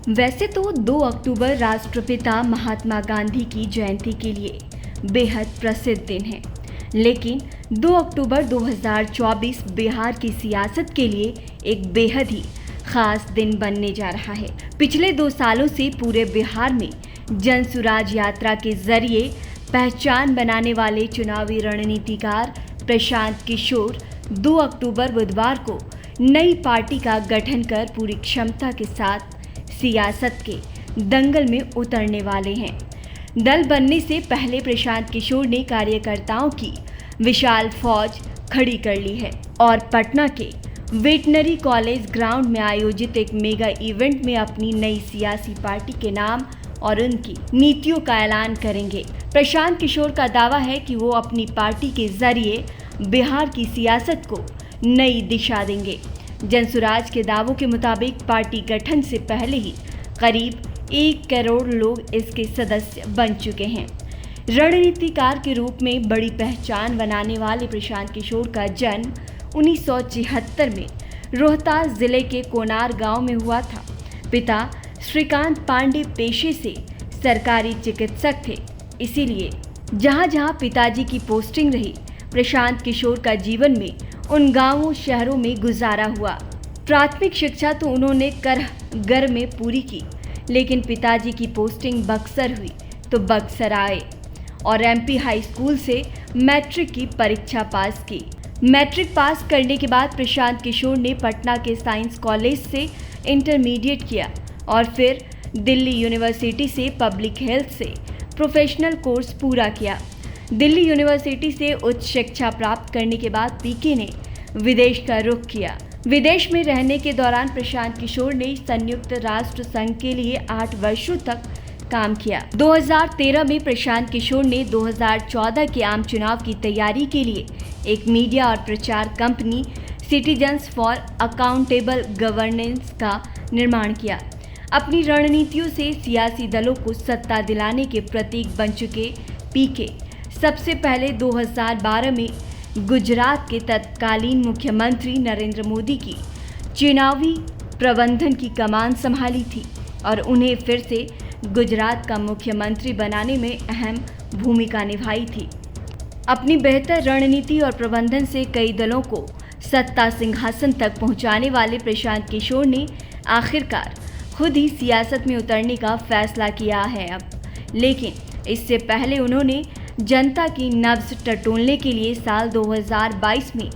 वैसे तो 2 अक्टूबर राष्ट्रपिता महात्मा गांधी की जयंती के लिए बेहद प्रसिद्ध दिन है, लेकिन 2 अक्टूबर 2024 बिहार की सियासत के लिए एक बेहद ही खास दिन बनने जा रहा है। पिछले 2 सालों से पूरे बिहार में जन सुराज यात्रा के जरिए पहचान बनाने वाले चुनावी रणनीतिकार प्रशांत किशोर 2 अक्टूबर बुधवार को नई पार्टी का गठन कर पूरी क्षमता के साथ सियासत के दंगल में उतरने वाले हैं। दल बनने से पहले प्रशांत किशोर ने कार्यकर्ताओं की विशाल फौज खड़ी कर ली है और पटना के वेटनरी कॉलेज ग्राउंड में आयोजित एक मेगा इवेंट में अपनी नई सियासी पार्टी के नाम और उनकी नीतियों का ऐलान करेंगे। प्रशांत किशोर का दावा है कि वो अपनी पार्टी के जरिए बिहार की सियासत को नई दिशा देंगे। जनसुराज के दावों के मुताबिक पार्टी गठन से पहले ही करीब 1 करोड़ लोग इसके सदस्य बन चुके हैं। रणनीतिकार के रूप में बड़ी पहचान बनाने वाले प्रशांत किशोर का जन्म 1976 में रोहतास जिले के कोनार गांव में हुआ था। पिता श्रीकांत पांडे पेशे से सरकारी चिकित्सक थे, इसीलिए जहां जहां पिताजी की पोस्टिंग रही, प्रशांत किशोर का जीवन में उन गांवों शहरों में गुजारा हुआ। प्राथमिक शिक्षा तो उन्होंने करहगर में पूरी की, लेकिन पिताजी की पोस्टिंग बक्सर हुई तो बक्सर आए और एमपी हाई स्कूल से मैट्रिक की परीक्षा पास की। मैट्रिक पास करने के बाद प्रशांत किशोर ने पटना के साइंस कॉलेज से इंटरमीडिएट किया और फिर दिल्ली यूनिवर्सिटी से पब्लिक हेल्थ से प्रोफेशनल कोर्स पूरा किया। दिल्ली यूनिवर्सिटी से उच्च शिक्षा प्राप्त करने के बाद पीके ने विदेश का रुख किया। विदेश में रहने के दौरान प्रशांत किशोर ने संयुक्त राष्ट्र संघ के लिए 8 वर्षों तक काम किया। 2013 में प्रशांत किशोर ने 2014 के आम चुनाव की तैयारी के लिए एक मीडिया और प्रचार company citizens for accountable governance का निर्माण किया। अपनी रणनीतियों से सियासी दलों को सत्ता दिलाने के प्रतीक बन चुके पीके सबसे पहले 2012 में गुजरात के तत्कालीन मुख्यमंत्री नरेंद्र मोदी की चुनावी प्रबंधन की कमान संभाली थी और उन्हें फिर से गुजरात का मुख्यमंत्री बनाने में अहम भूमिका निभाई थी। अपनी बेहतर रणनीति और प्रबंधन से कई दलों को सत्ता सिंहासन तक पहुंचाने वाले प्रशांत किशोर ने आखिरकार खुद ही सियासत में उतरने का फैसला किया है अब, लेकिन इससे पहले उन्होंने जनता की नब्ज टटोलने के लिए साल 2022 में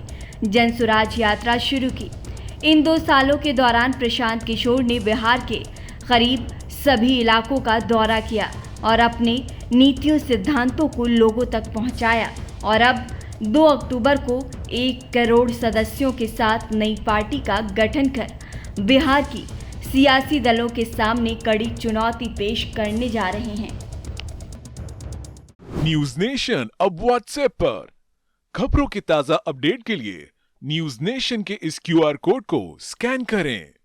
जनसुराज यात्रा शुरू की। इन 2 सालों के दौरान प्रशांत किशोर ने बिहार के करीब सभी इलाकों का दौरा किया और अपने नीतियों सिद्धांतों को लोगों तक पहुंचाया और अब 2 अक्टूबर को 1 करोड़ सदस्यों के साथ नई पार्टी का गठन कर बिहार की सियासी दलों के सामने कड़ी चुनौती पेश करने जा रहे हैं। न्यूज नेशन अब व्हाट्सएप पर खबरों के ताजा अपडेट के लिए न्यूज नेशन के इस क्यूआर कोड को स्कैन करें।